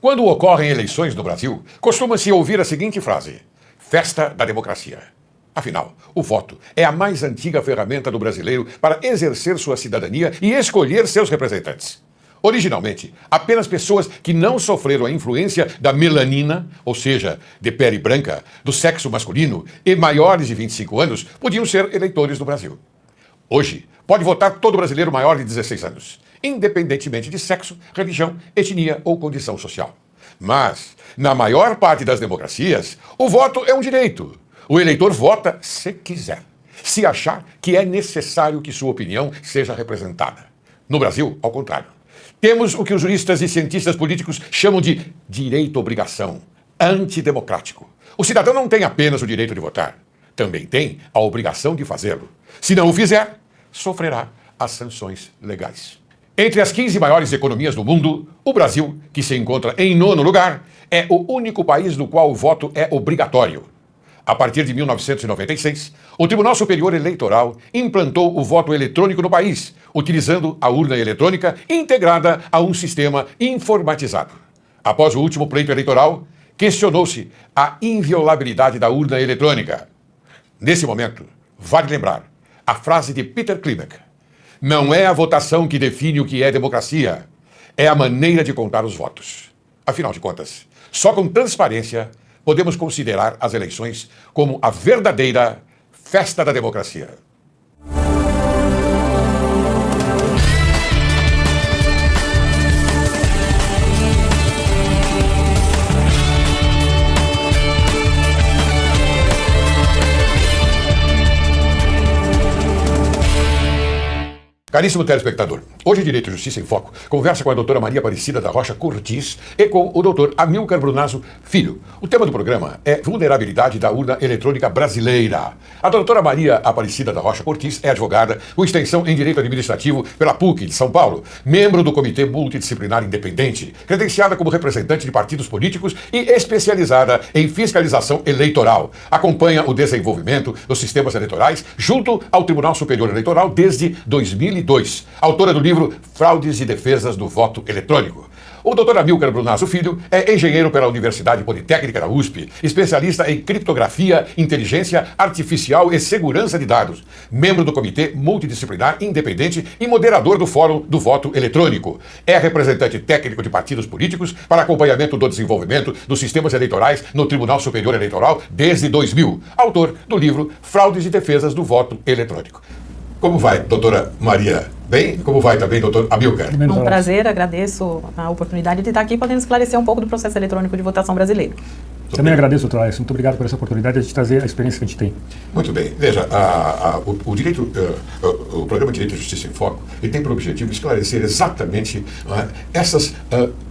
Quando ocorrem eleições no Brasil, costuma-se ouvir a seguinte frase: festa da democracia. Afinal, o voto é a mais antiga ferramenta do brasileiro para exercer sua cidadania e escolher seus representantes. Originalmente, apenas pessoas que não sofreram a influência da melanina, ou seja, de pele branca, do sexo masculino e maiores de 25 anos, podiam ser eleitores do Brasil. Hoje, pode votar todo brasileiro maior de 16 anos, independentemente de sexo, religião, etnia ou condição social. Mas, na maior parte das democracias, o voto é um direito. O eleitor vota se quiser, se achar que é necessário que sua opinião seja representada. No Brasil, ao contrário. Temos o que os juristas e cientistas políticos chamam de direito-obrigação, antidemocrático. O cidadão não tem apenas o direito de votar, também tem a obrigação de fazê-lo. Se não o fizer, sofrerá as sanções legais. Entre as 15 maiores economias do mundo, o Brasil, que se encontra em 9º lugar, é o único país no qual o voto é obrigatório. A partir de 1996, o Tribunal Superior Eleitoral implantou o voto eletrônico no país, utilizando a urna eletrônica integrada a um sistema informatizado. Após o último pleito eleitoral, questionou-se a inviolabilidade da urna eletrônica. Nesse momento, vale lembrar a frase de Peter Klimek: não é a votação que define o que é democracia, é a maneira de contar os votos. Afinal de contas, só com transparência podemos considerar as eleições como a verdadeira festa da democracia. Caríssimo telespectador, hoje Direito e Justiça em Foco conversa com a doutora Maria Aparecida da Rocha Cortis e com o doutor Amilcar Brunazzo Filho. O tema do programa é vulnerabilidade da urna eletrônica brasileira. A doutora Maria Aparecida da Rocha Cortis é advogada com extensão em Direito Administrativo pela PUC de São Paulo, membro do Comitê Multidisciplinar Independente, credenciada como representante de partidos políticos e especializada em fiscalização eleitoral. Acompanha o desenvolvimento dos sistemas eleitorais junto ao Tribunal Superior Eleitoral desde 2002. Autora do livro Fraudes e Defesas do Voto Eletrônico. O Dr. Amilcar Brunazzo Filho é engenheiro pela Universidade Politécnica da USP, especialista em criptografia, inteligência artificial e segurança de dados, membro do Comitê Multidisciplinar Independente e moderador do Fórum do Voto Eletrônico. É representante técnico de partidos políticos para acompanhamento do desenvolvimento dos sistemas eleitorais no Tribunal Superior Eleitoral desde 2000. Autor do livro Fraudes e Defesas do Voto Eletrônico. Como vai, doutora Maria? Bem? Como vai também, doutor Amilcar? Um prazer, agradeço a oportunidade de estar aqui podendo esclarecer um pouco do processo eletrônico de votação brasileiro. Também agradeço, doutor Alex. Muito obrigado por essa oportunidade de trazer a experiência que a gente tem. Muito bem. Veja, o programa Direito e Justiça em Foco, ele tem por objetivo esclarecer exatamente essas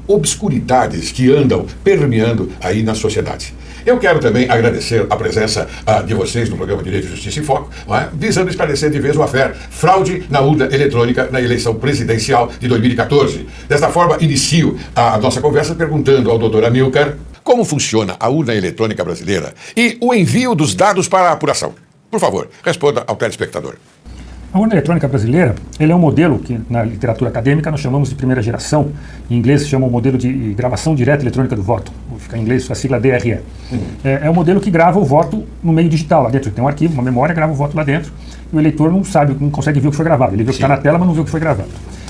obscuridades que andam permeando aí na sociedade. Eu quero também agradecer a presença de vocês no programa Direito e Justiça em Foco, visando esclarecer de vez uma fé, fraude na urna eletrônica na eleição presidencial de 2014. Desta forma, inicio a nossa conversa perguntando ao doutor Amilcar como funciona a urna eletrônica brasileira e o envio dos dados para a apuração. Por favor, responda ao telespectador. A urna eletrônica brasileira, ele é um modelo que na literatura acadêmica nós chamamos de primeira geração. Em inglês se chama o modelo de gravação direta eletrônica do voto. Fica em inglês a sigla DRE. É um modelo que grava o voto no meio digital. Lá dentro tem um arquivo, uma memória, grava o voto lá dentro. E o eleitor não sabe, não consegue ver o que foi gravado. Ele vê o que está na tela, mas não vê o que foi gravado.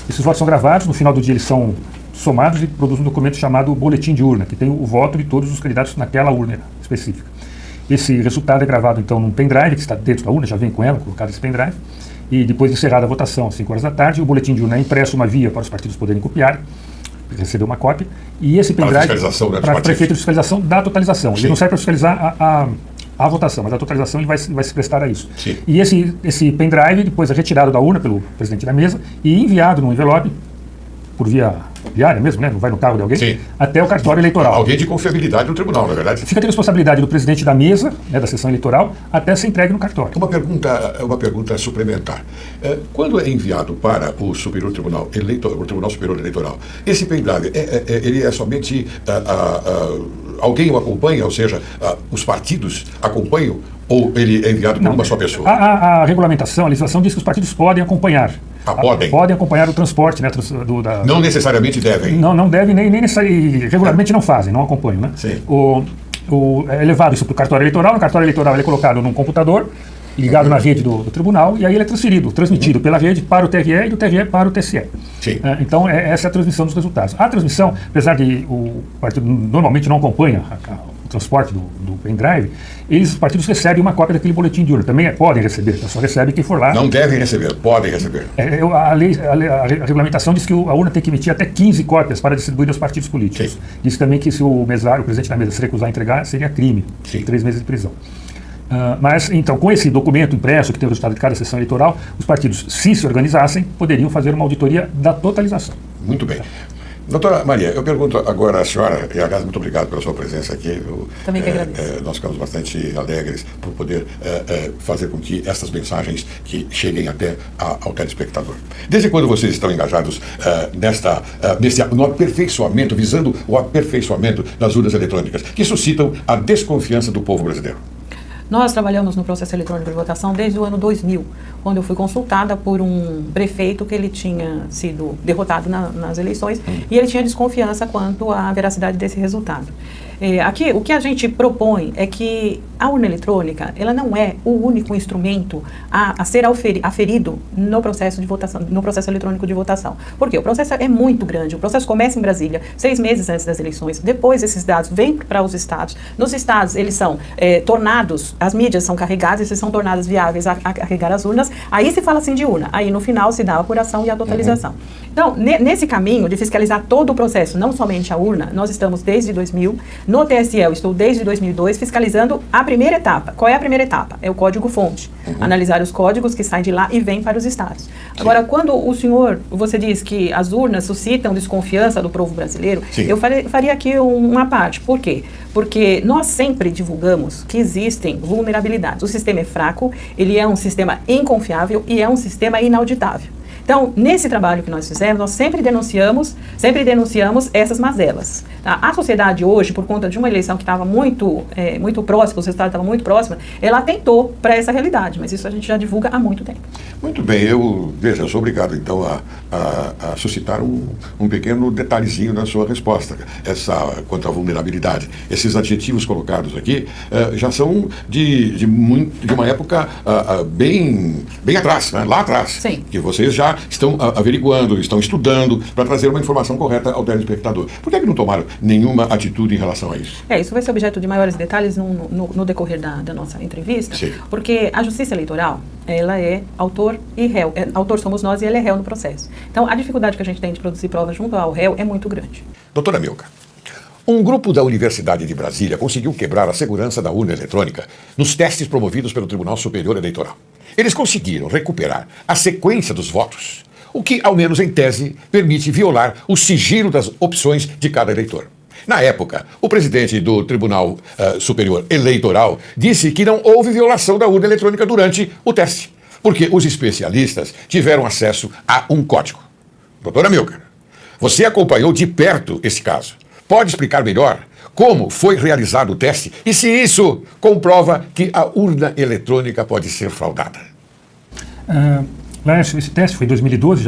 Esses votos são gravados, no final do dia eles são somados e produzem um documento chamado boletim de urna, que tem o voto de todos os candidatos naquela urna específica. Esse resultado é gravado então num pendrive, que está dentro da urna, já vem com ela, colocado esse pendrive. E depois de encerrada a votação, às 5 horas da tarde, o boletim de urna é impresso uma via para os partidos poderem copiar, receber uma cópia, e esse pendrive para o prefeito de fiscalização da totalização. Sim. Ele não serve para fiscalizar a votação, mas a totalização ele vai se prestar a isso. Sim. E esse pendrive depois é retirado da urna pelo presidente da mesa e enviado num envelope, por via diária mesmo, né? Não vai no carro de alguém, sim, até o cartório eleitoral. Alguém de confiabilidade no tribunal, na verdade. Fica a responsabilidade do presidente da mesa, né, da sessão eleitoral, até ser entregue no cartório. Uma pergunta suplementar. Quando é enviado para o Superior Tribunal Eleitoral, o Tribunal Superior Eleitoral, esse pendrive, ele é somente alguém o acompanha, ou seja, os partidos acompanham, ou ele é enviado por uma só pessoa? A regulamentação, a legislação diz que os partidos podem acompanhar. Podem? Podem acompanhar o transporte, né? Não necessariamente devem? Não devem, nem necessariamente, regularmente não fazem, não acompanham, né? Sim. É levado isso para o cartório eleitoral, no cartório eleitoral ele é colocado num computador, ligado na rede do tribunal, e aí ele é transmitido pela rede para o TRE e do TRE para o TSE. Sim. Então, essa é a transmissão dos resultados. A transmissão, apesar de o partido normalmente não acompanha o transporte do pendrive, os partidos recebem uma cópia daquele boletim de urna. Também podem receber, só recebe quem for lá. Não devem receber, podem receber. A regulamentação diz que a urna tem que emitir até 15 cópias para distribuir aos partidos políticos. Sim. Diz também que se o mesário, o presidente da mesa, se recusar a entregar, seria crime. Sim. 3 meses de prisão. Mas, então, com esse documento impresso que tem o resultado de cada sessão eleitoral, os partidos, se organizassem, poderiam fazer uma auditoria da totalização. Muito bem. Doutora Maria, eu pergunto agora à senhora, e aliás, muito obrigado pela sua presença aqui. Também que agradeço. Nós ficamos bastante alegres por poder fazer com que essas mensagens que cheguem até ao telespectador. Desde quando vocês estão engajados no aperfeiçoamento, visando o aperfeiçoamento das urnas eletrônicas, que suscitam a desconfiança do povo brasileiro? Nós trabalhamos no processo eletrônico de votação desde o ano 2000, quando eu fui consultada por um prefeito que ele tinha sido derrotado nas eleições e ele tinha desconfiança quanto à veracidade desse resultado. Aqui, o que a gente propõe é que a urna eletrônica, ela não é o único instrumento a ser aferido no processo de votação, no processo eletrônico de votação. Por quê? O processo é muito grande. O processo começa em Brasília, 6 meses antes das eleições. Depois, esses dados vêm para os estados. Nos estados, eles são tornados, as mídias são carregadas, eles são tornadas viáveis a carregar as urnas. Aí se fala assim de urna. Aí, no final, se dá a apuração e a totalização. Então, nesse caminho de fiscalizar todo o processo, não somente a urna, nós estamos desde 2000. No TSE, eu estou desde 2002 fiscalizando a primeira etapa. Qual é a primeira etapa? É o código-fonte. Analisar os códigos que saem de lá e vêm para os estados. Agora, quando você diz que as urnas suscitam desconfiança do povo brasileiro, Sim. eu faria aqui uma parte. Por quê? Porque nós sempre divulgamos que existem vulnerabilidades. O sistema é fraco, ele é um sistema inconfiável e é um sistema inauditável. Então, nesse trabalho que nós fizemos, nós sempre denunciamos essas mazelas. Tá? A sociedade hoje, por conta de uma eleição que estava muito próxima, os resultados estavam muito próximos, ela atentou para essa realidade, mas isso a gente já divulga há muito tempo. Muito bem, eu sou obrigado então a suscitar um pequeno detalhezinho na sua resposta, quanto à vulnerabilidade. Esses adjetivos colocados aqui já são de uma época bem atrás, né? Lá atrás. Sim. Que vocês já estão averiguando, estão estudando para trazer uma informação correta ao telespectador. Por que não tomaram nenhuma atitude em relação a isso? Isso vai ser objeto de maiores detalhes no decorrer da nossa entrevista. Sim. Porque a Justiça Eleitoral, ela é autor e réu. Autor somos nós e ele é réu no processo. Então, a dificuldade que a gente tem de produzir provas junto ao réu é muito grande. Doutora Milka, um grupo da Universidade de Brasília conseguiu quebrar a segurança da urna eletrônica nos testes promovidos pelo Tribunal Superior Eleitoral. Eles conseguiram recuperar a sequência dos votos, o que, ao menos em tese, permite violar o sigilo das opções de cada eleitor. Na época, o presidente do Tribunal Superior Eleitoral disse que não houve violação da urna eletrônica durante o teste, porque os especialistas tiveram acesso a um código. Doutora Milka, você acompanhou de perto esse caso. Pode explicar melhor como foi realizado o teste e se isso comprova que a urna eletrônica pode ser fraudada? Esse teste foi em 2012,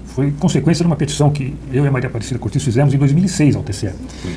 foi consequência de uma petição que eu e a Maria Aparecida Cortiço fizemos em 2006 ao TSE,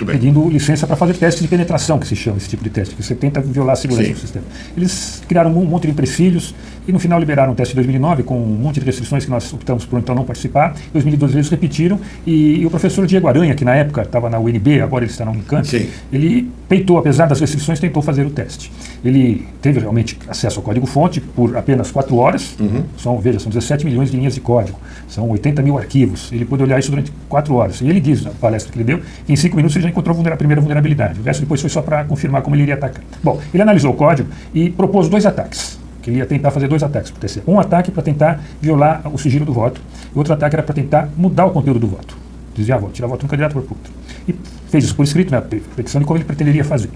pedindo licença para fazer teste de penetração, que se chama esse tipo de teste, que você tenta violar a segurança do sistema. Eles criaram um monte de empecilhos e no final liberaram o teste de 2009 com um monte de restrições que nós optamos por então não participar. Em 2012 eles repetiram e o professor Diego Aranha, que na época estava na UNB, agora ele está na Unicamp, ele peitou, apesar das restrições, tentou fazer o teste. Ele teve realmente acesso ao código-fonte por apenas 4 horas, são 17 milhões de linhas de código, são 80 mil arquivos, ele pôde olhar isso durante 4 horas. E ele diz, na palestra que ele deu, que em 5 minutos ele já encontrou a primeira vulnerabilidade. O resto depois foi só para confirmar como ele iria atacar. Bom, ele analisou o código e propôs 2 ataques, que ele ia tentar fazer 2 ataques para o TSE. Um ataque para tentar violar o sigilo do voto, e outro ataque era para tentar mudar o conteúdo do voto, desviar voto, tirar voto de um candidato para o outro. E fez isso por escrito na petição de como ele pretenderia fazer.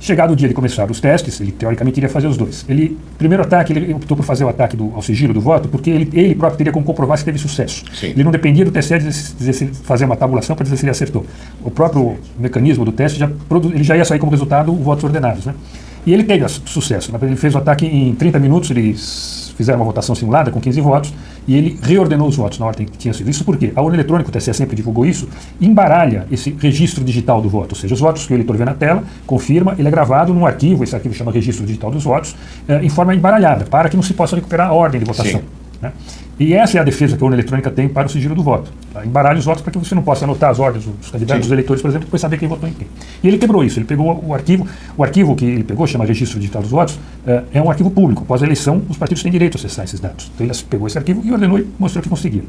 Chegado o dia de começar os testes, ele teoricamente iria fazer os dois. Primeiro ataque, ele optou por fazer o ataque ao sigilo do voto, porque ele próprio teria como comprovar se teve sucesso. Sim. Ele não dependia do TSE fazer uma tabulação para dizer se ele acertou. O próprio mecanismo do teste, ele já ia sair como resultado votos ordenados, né? E ele teve sucesso. Ele fez o ataque em 30 minutos, eles fizeram uma votação simulada com 15 votos, e ele reordenou os votos na ordem que tinha sido. Isso porque a urna eletrônica, o TSE sempre divulgou isso, embaralha esse registro digital do voto, ou seja, os votos que o eleitor vê na tela, confirma, ele é gravado num arquivo, esse arquivo chama registro digital dos votos, em forma embaralhada, para que não se possa recuperar a ordem de votação. Né? E essa é a defesa que a urna eletrônica tem para o sigilo do voto. Embaralha os votos para que você não possa anotar as ordens dos candidatos, dos eleitores, por exemplo, e depois saber quem votou em quem. E ele quebrou isso, ele pegou o arquivo que ele pegou, chama registro digital dos votos, é um arquivo público. Após a eleição, os partidos têm direito a acessar esses dados. Então ele pegou esse arquivo e ordenou e mostrou que conseguia.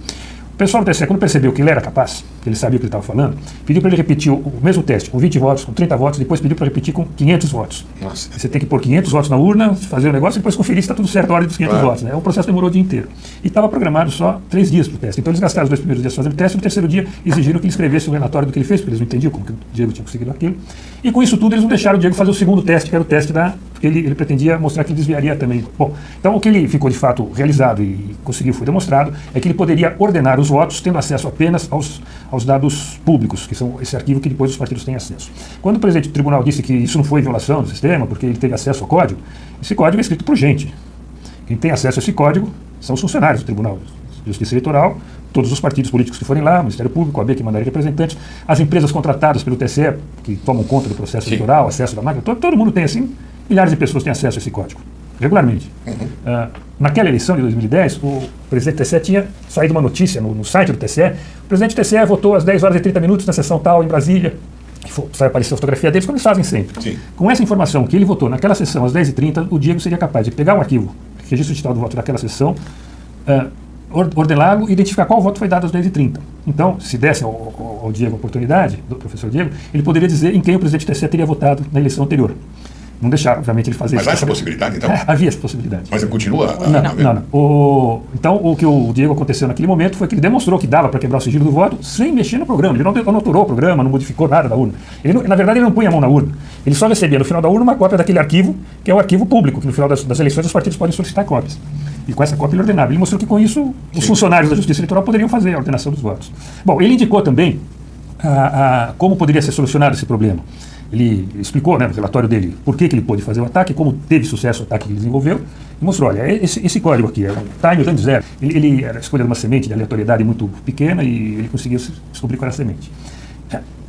O pessoal do TSE, quando percebeu que ele era capaz, que ele sabia o que ele estava falando, pediu para ele repetir o mesmo teste com 20 votos, com 30 votos, depois pediu para repetir com 500 votos. Nossa. Você tem que pôr 500 votos na urna, fazer o negócio e depois conferir se está tudo certo a ordem dos 500 votos. Né? O processo demorou o dia inteiro. E estava programado só 3 dias para o teste. Então eles gastaram os 2 primeiros dias fazendo o teste, e no terceiro dia exigiram que ele escrevesse o relatório do que ele fez, porque eles não entendiam como que o Diego tinha conseguido aquilo. E com isso tudo eles não deixaram o Diego fazer o segundo teste, que era o teste porque ele pretendia mostrar que ele desviaria também. Bom, então o que ele ficou de fato realizado e conseguiu, foi demonstrado, é que ele poderia ordenar os votos tendo acesso apenas aos dados públicos, que são esse arquivo que depois os partidos têm acesso. Quando o presidente do tribunal disse que isso não foi violação do sistema, porque ele teve acesso ao código, esse código é escrito por gente. Quem tem acesso a esse código são os funcionários do Tribunal de Justiça Eleitoral, todos os partidos políticos que forem lá, o Ministério Público, a OAB que mandaria representantes, as empresas contratadas pelo TSE, que tomam conta do processo eleitoral, acesso da máquina, todo mundo tem assim, milhares de pessoas têm acesso a esse código, regularmente. Naquela eleição de 2010, o presidente do TSE tinha saído uma notícia no site do TSE, o presidente do TSE votou às 10 horas e 30 minutos na sessão tal em Brasília, vai aparecer a fotografia deles, como eles fazem sempre. Sim. Com essa informação que ele votou naquela sessão às 10h30, o Diego seria capaz de pegar o arquivo, registro digital do voto daquela sessão, ordená-lo e identificar qual voto foi dado às 10h30. Então, se desse ao Diego a oportunidade, do professor Diego, ele poderia dizer em quem o presidente do TSE teria votado na eleição anterior. Não deixaram, obviamente, ele fazer Mas isso. há essa possibilidade, então? Havia essa possibilidade. Mas ele continua? Não. Então, o que o Diego aconteceu naquele momento foi que ele demonstrou que dava para quebrar o sigilo do voto sem mexer no programa. Ele não alterou o programa, não modificou nada da urna. Na verdade, ele não punha a mão na urna. Ele só recebia no final da urna uma cópia daquele arquivo, que é o arquivo público, que no final das eleições os partidos podem solicitar cópias. E com essa cópia ele ordenava. Ele mostrou que com isso os funcionários da Justiça Eleitoral poderiam fazer a ordenação dos votos. Bom, ele indicou também como poderia ser solucionado esse problema. Ele explicou, né, no relatório dele por que ele pôde fazer o ataque, como teve sucesso o ataque que ele desenvolveu, e mostrou, olha, esse código aqui é um time grande zero. Ele era escolhendo uma semente de aleatoriedade muito pequena e ele conseguiu descobrir qual era a semente.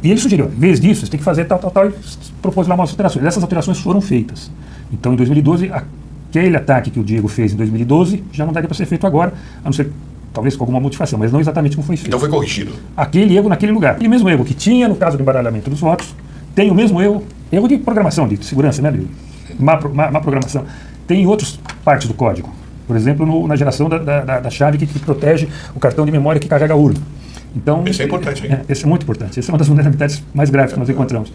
E ele sugeriu, em vez disso, você tem que fazer tal, e propôs lá umas alterações. Essas alterações foram feitas. Então, em 2012, aquele ataque que o Diego fez em 2012 já não daria para ser feito agora, a não ser talvez com alguma modificação, mas não exatamente como foi feito. Então foi corrigido. Aquele erro naquele lugar. Aquele mesmo erro que tinha no caso do embaralhamento dos votos, tem o mesmo erro de programação, de segurança, né, de má programação. Tem em outras partes do código. Por exemplo, na geração da chave que protege o cartão de memória que carrega a urna. Então, esse é importante, hein? Esse é muito importante. Essa é uma das vulnerabilidades mais graves que nós encontramos.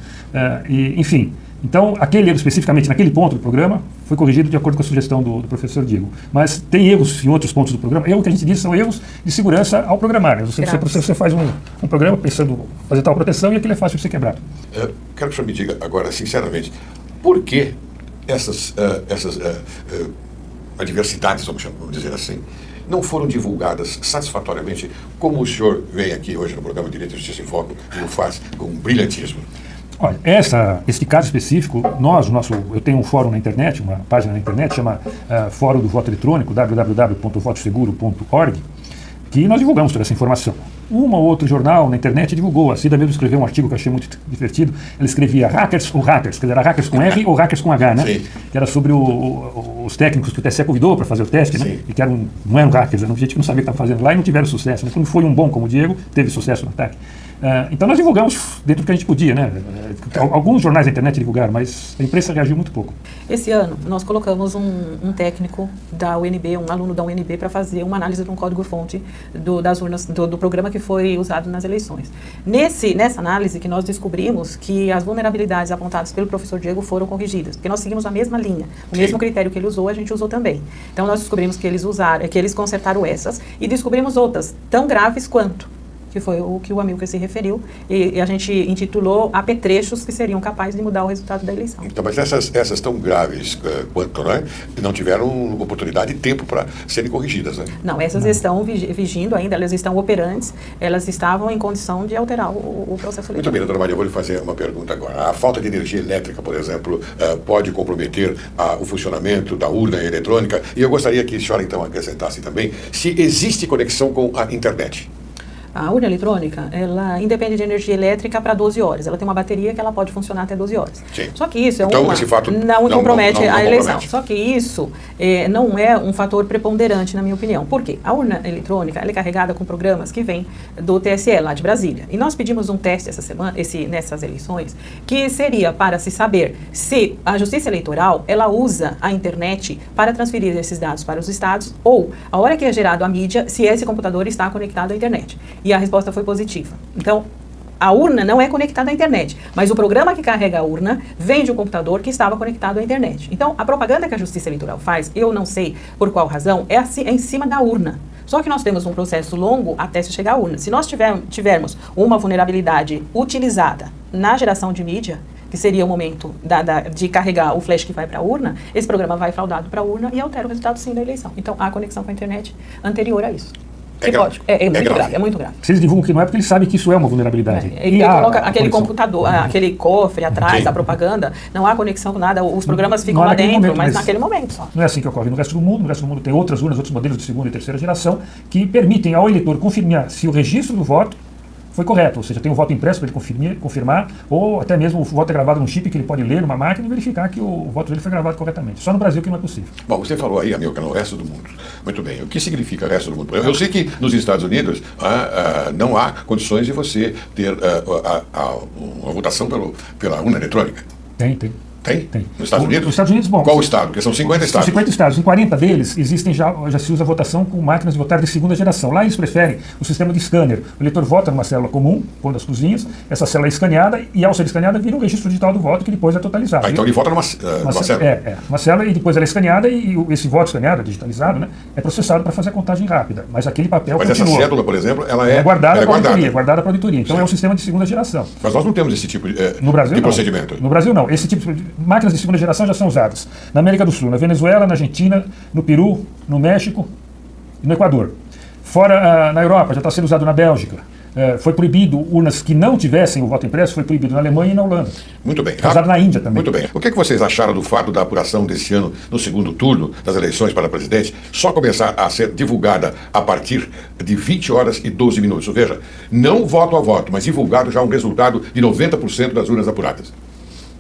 Enfim, então, aquele erro especificamente naquele ponto do programa foi corrigido de acordo com a sugestão do professor Diego. Mas tem erros em outros pontos do programa. Erro que a gente diz são erros de segurança ao programar. Você faz um programa pensando em fazer tal proteção e aquilo é fácil de ser quebrado. Quero que o senhor me diga agora, sinceramente, por que essas adversidades, vamos dizer assim, não foram divulgadas satisfatoriamente, como o senhor vem aqui hoje no programa Direito e Justiça em Foco e o faz com brilhantismo? Olha, esse caso específico, eu tenho um fórum na internet, uma página na internet, chama Fórum do Voto Eletrônico, www.votoseguro.org, que nós divulgamos toda essa informação. Um ou outro jornal na internet divulgou, a Cida mesmo escreveu um artigo que eu achei muito divertido, ela escrevia hackers ou hackers, quer dizer, era hackers com R ou hackers com H, né? Sim. Que era sobre os técnicos que o TSE convidou para fazer o teste, né? E que não eram hackers, eram gente que não sabia o que estava fazendo lá e não tiveram sucesso. Né? Quando foi um bom como o Diego, teve sucesso no ataque. Então nós divulgamos dentro do que a gente podia, né? Alguns jornais da internet divulgaram, mas a imprensa reagiu muito pouco. Esse ano nós colocamos um técnico da UNB, um aluno da UNB, para fazer uma análise de um código-fonte das urnas, do programa que foi usado nas eleições. Nessa análise que nós descobrimos que as vulnerabilidades apontadas pelo professor Diego foram corrigidas, porque nós seguimos a mesma linha, o mesmo critério que ele usou, a gente usou também. Então nós descobrimos que eles consertaram essas e descobrimos outras tão graves quanto. que foi o que o Amilcar se referiu, e a gente intitulou apetrechos que seriam capazes de mudar o resultado da eleição. Então, mas essas tão graves quanto, né, não tiveram oportunidade e tempo para serem corrigidas, né? Não, essas estão vigindo ainda, elas estão operantes, elas estavam em condição de alterar o processo eleitoral. Muito bem, doutora Maria, eu vou lhe fazer uma pergunta agora. A falta de energia elétrica, por exemplo, pode comprometer o funcionamento da urna eletrônica, e eu gostaria que a senhora, então, acrescentasse também se existe conexão com a internet. A urna eletrônica, ela independe de energia elétrica para 12 horas. Ela tem uma bateria que ela pode funcionar até 12 horas. Sim. Só que isso esse fato não compromete a eleição. Compromete. Só que isso não é um fator preponderante, na minha opinião. Por quê? A urna eletrônica ela é carregada com programas que vêm do TSE, lá de Brasília. E nós pedimos um teste essa semana, nessas eleições, que seria para se saber se a Justiça Eleitoral ela usa a internet para transferir esses dados para os estados, ou, a hora que é gerado a mídia, se esse computador está conectado à internet. E a resposta foi positiva. Então, a urna não é conectada à internet, mas o programa que carrega a urna vem de um computador que estava conectado à internet. Então, a propaganda que a Justiça Eleitoral faz, eu não sei por qual razão, é em cima da urna. Só que nós temos um processo longo até se chegar à urna. Se nós tivermos uma vulnerabilidade utilizada na geração de mídia, que seria o momento de carregar o flash que vai para a urna, esse programa vai fraudado para a urna e altera o resultado sim da eleição. Então, há conexão com a internet anterior a isso. É muito grave. Se eles divulgam que não é porque eles sabem que isso é uma vulnerabilidade. Ele coloca aquele computador, aquele cofre atrás da propaganda, não há conexão com nada, os programas ficam lá dentro, momento, mas naquele momento só. Não é assim que ocorre no resto do mundo. No resto do mundo tem outras urnas, outros modelos de segunda e terceira geração que permitem ao eleitor confirmar se o registro do voto foi correto, ou seja, tem um voto impresso para ele confirmar, ou até mesmo o voto é gravado num chip que ele pode ler numa máquina e verificar que o voto dele foi gravado corretamente. Só no Brasil que não é possível. Bom, você falou aí, Amilcar, no resto do mundo. Muito bem. O que significa resto do mundo? Eu sei que nos Estados Unidos não há condições de você ter uma votação pela urna eletrônica. Tem. Tem? Nos Estados Unidos? Nos Estados Unidos, bom. Qual estado? Porque são 50 estados. São 50 estados. Em 40 deles, já se usa votação com máquinas de votar de segunda geração. Lá eles preferem o sistema de scanner. O eleitor vota numa célula comum, pondo as cozinhas, essa célula é escaneada e, ao ser escaneada, vira um registro digital do voto que depois é totalizado. Então ele vota numa célula. Uma célula e depois ela é escaneada e esse voto escaneado, digitalizado, né, é processado para fazer a contagem rápida. Mas aquele papel continua. Essa cédula, por exemplo, ela é guardada para a auditoria. Então é um sistema de segunda geração. Mas nós não temos esse tipo no Brasil, de procedimento. No Brasil não. Esse tipo de máquinas de segunda geração já são usadas na América do Sul, na Venezuela, na Argentina, no Peru, no México e no Equador. Fora na Europa, já está sendo usado na Bélgica. Foi proibido urnas que não tivessem o voto impresso, foi proibido na Alemanha e na Holanda. Muito bem. Usado na Índia também. Muito bem. O que vocês acharam do fato da apuração desse ano, no segundo turno das eleições para presidente, só começar a ser divulgada a partir de 20 horas e 12 minutos? Ou veja, não voto a voto, mas divulgado já um resultado de 90% das urnas apuradas.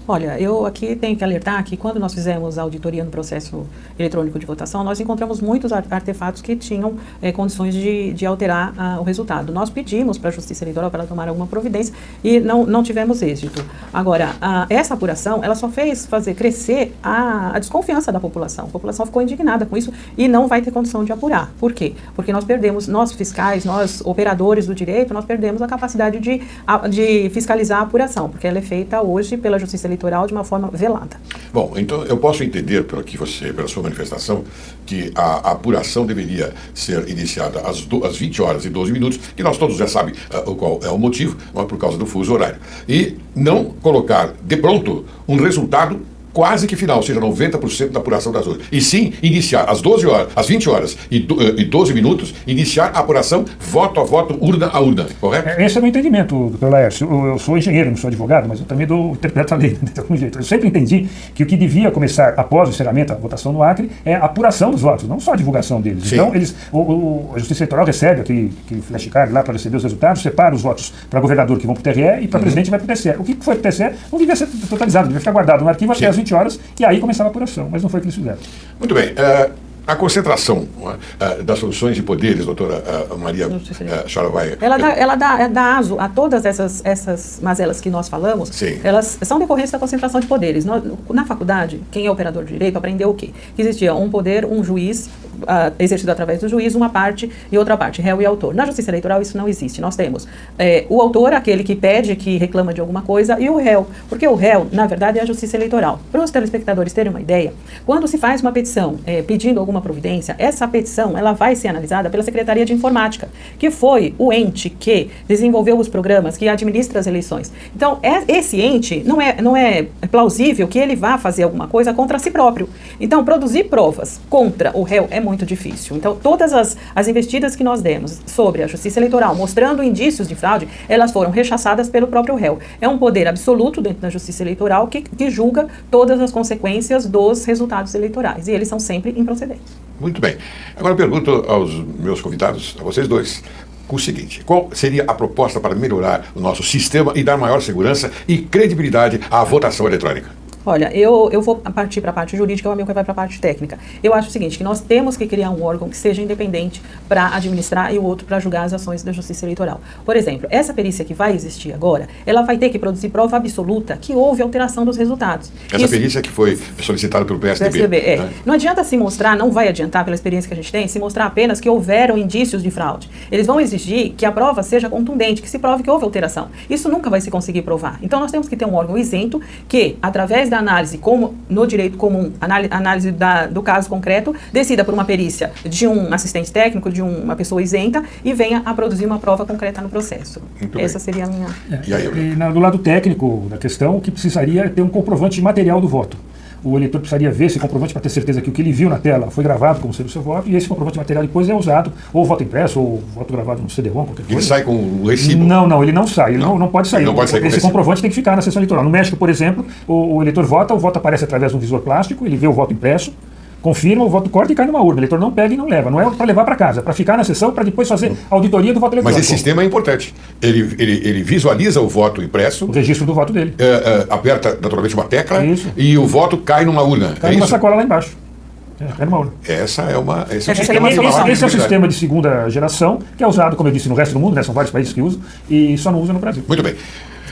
Olha, eu aqui tenho que alertar que quando nós fizemos a auditoria no processo eletrônico de votação, nós encontramos muitos artefatos que tinham condições de alterar o resultado. Nós pedimos para a Justiça Eleitoral para ela tomar alguma providência e não tivemos êxito. Agora, essa apuração, ela só fez fazer crescer a desconfiança da população. A população ficou indignada com isso e não vai ter condição de apurar. Por quê? Porque nós perdemos, nós fiscais, nós operadores do direito, nós perdemos a capacidade de fiscalizar a apuração, porque ela é feita hoje pela Justiça Eleitoral de uma forma velada. Bom, então eu posso entender pela sua manifestação, que a apuração deveria ser iniciada às 20 horas e 12 minutos, que nós todos já sabemos qual é o motivo, mas por causa do fuso horário. E não colocar de pronto um resultado quase que final, ou seja, 90% da apuração das urnas. E sim, iniciar às 12 horas, às 20 horas e 12 minutos, iniciar a apuração voto a voto, urna a urna, correto? Esse é o meu entendimento, doutor Laércio. Eu sou engenheiro, não sou advogado, mas eu também interpreto a lei de algum jeito. Eu sempre entendi que o que devia começar após o encerramento da votação no Acre é a apuração dos votos, não só a divulgação deles. Sim. Então, a Justiça Eleitoral recebe aquele flashcard lá para receber os resultados, separa os votos para governador que vão para o TRE e para presidente vai para o TSE. O que foi para o TSE não devia ser totalizado, devia ficar guardado no arquivo até às 20 horas, e aí começava a apuração, mas não foi o que eles fizeram. Muito bem. A concentração das soluções de poderes, doutora Maria, a senhora vai... Ela dá aso a todas essas mazelas que nós falamos. Sim. Elas são decorrência da concentração de poderes. Na faculdade, quem é operador de direito aprendeu o quê? Que existia um poder, um juiz, exercido através do juiz, uma parte e outra parte, réu e autor. Na Justiça Eleitoral isso não existe. Nós temos o autor, aquele que pede, que reclama de alguma coisa, e o réu. Porque o réu, na verdade, é a Justiça Eleitoral. Para os telespectadores terem uma ideia, quando se faz uma petição pedindo alguma alguma providência, essa petição ela vai ser analisada pela Secretaria de Informática, que foi o ente que desenvolveu os programas, que administra as eleições. Então, esse ente não é plausível que ele vá fazer alguma coisa contra si próprio. Então, produzir provas contra o réu é muito difícil. Então, todas as investidas que nós demos sobre a Justiça Eleitoral, mostrando indícios de fraude, elas foram rechaçadas pelo próprio réu. É um poder absoluto dentro da Justiça Eleitoral que julga todas as consequências dos resultados eleitorais. E eles são sempre improcedentes. Muito bem. Agora eu pergunto aos meus convidados, a vocês dois, o seguinte: qual seria a proposta para melhorar o nosso sistema e dar maior segurança e credibilidade à votação eletrônica? Olha, eu vou partir para a parte jurídica, o Amilcar vai para a parte técnica. Eu acho o seguinte, que nós temos que criar um órgão que seja independente para administrar e o outro para julgar as ações da Justiça Eleitoral. Por exemplo, essa perícia que vai existir agora, ela vai ter que produzir prova absoluta que houve alteração dos resultados. Essa perícia que foi solicitada pelo PSDB. Né? Não adianta se mostrar, não vai adiantar pela experiência que a gente tem, se mostrar apenas que houveram indícios de fraude. Eles vão exigir que a prova seja contundente, que se prove que houve alteração. Isso nunca vai se conseguir provar. Então nós temos que ter um órgão isento que, através da análise, como no direito comum, análise do caso concreto, decida por uma perícia de um assistente técnico, de uma pessoa isenta, e venha a produzir uma prova concreta no processo. Essa seria a minha... do lado técnico da questão, o que precisaria é ter um comprovante material do voto. O eleitor precisaria ver esse comprovante para ter certeza que o que ele viu na tela foi gravado como sendo o seu voto, e esse comprovante material depois é usado, ou voto impresso, ou voto gravado no CD-ROM, qualquer coisa. Ele sai com o recibo? Não, ele não sai, ele não pode sair. Não pode sair esse comprovante tem que ficar na sessão eleitoral. No México, por exemplo, o eleitor vota, o voto aparece através de um visor plástico, ele vê o voto impresso, confirma, o voto corta e cai numa urna. O eleitor não pega e não leva. Não é para levar para casa, é para ficar na sessão, para depois fazer auditoria do voto eletrônico. Mas esse sistema é importante. Ele visualiza o voto impresso. O registro do voto dele. Aperta naturalmente uma tecla e o voto cai numa urna. Cai numa sacola lá embaixo. Cai numa urna. Esse é o sistema de segunda geração, que é usado, como eu disse, no resto do mundo, né? São vários países que usam, e só não usa no Brasil. Muito bem.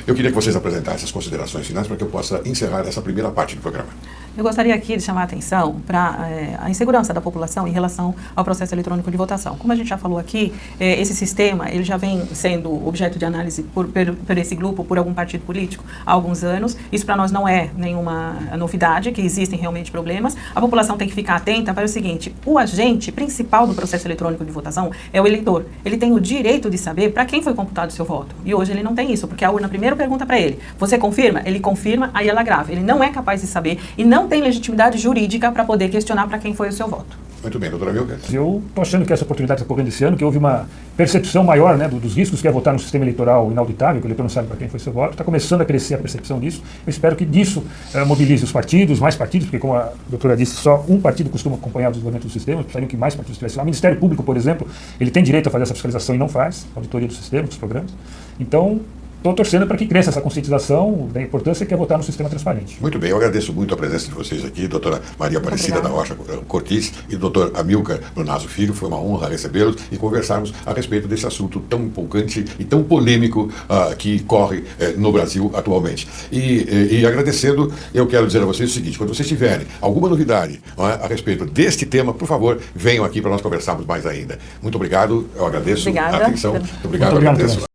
Eu queria que vocês apresentassem as considerações finais para que eu possa encerrar essa primeira parte do programa. Eu gostaria aqui de chamar a atenção para a insegurança da população em relação ao processo eletrônico de votação. Como a gente já falou aqui, esse sistema ele já vem sendo objeto de análise por esse grupo, por algum partido político, há alguns anos. Isso para nós não é nenhuma novidade, que existem realmente problemas. A população tem que ficar atenta para o seguinte: o agente principal do processo eletrônico de votação é o eleitor. Ele tem o direito de saber para quem foi computado o seu voto. E hoje ele não tem isso, porque a urna primeiro pergunta para ele: você confirma? Ele confirma, aí ela grava. Ele não é capaz de saber e não tem legitimidade jurídica para poder questionar para quem foi o seu voto. Muito bem, doutora Amilcar. Eu estou achando que essa oportunidade está ocorrendo esse ano, que houve uma percepção maior, né, dos riscos que é votar num sistema eleitoral inauditável, que o eleitor não sabe para quem foi seu voto. Está começando a crescer a percepção disso. Eu espero que disso mobilize os partidos, mais partidos, porque, como a doutora disse, só um partido costuma acompanhar o desenvolvimento do sistema. Precisaria que mais partidos estivessem lá. O Ministério Público, por exemplo, ele tem direito a fazer essa fiscalização e não faz, auditoria do sistema, dos programas. Então, estou torcendo para que cresça essa conscientização da importância que é votar no sistema transparente. Muito bem, eu agradeço muito a presença de vocês aqui, doutora Maria Aparecida da Rocha Cortes e doutor Amilcar Lunaso Filho. Foi uma honra recebê-los e conversarmos a respeito desse assunto tão empolgante e tão polêmico que corre no Brasil atualmente. E agradecendo, eu quero dizer a vocês o seguinte: quando vocês tiverem alguma novidade a respeito deste tema, por favor, venham aqui para nós conversarmos mais ainda. Muito obrigado, eu agradeço a atenção. Muito obrigado, eu agradeço.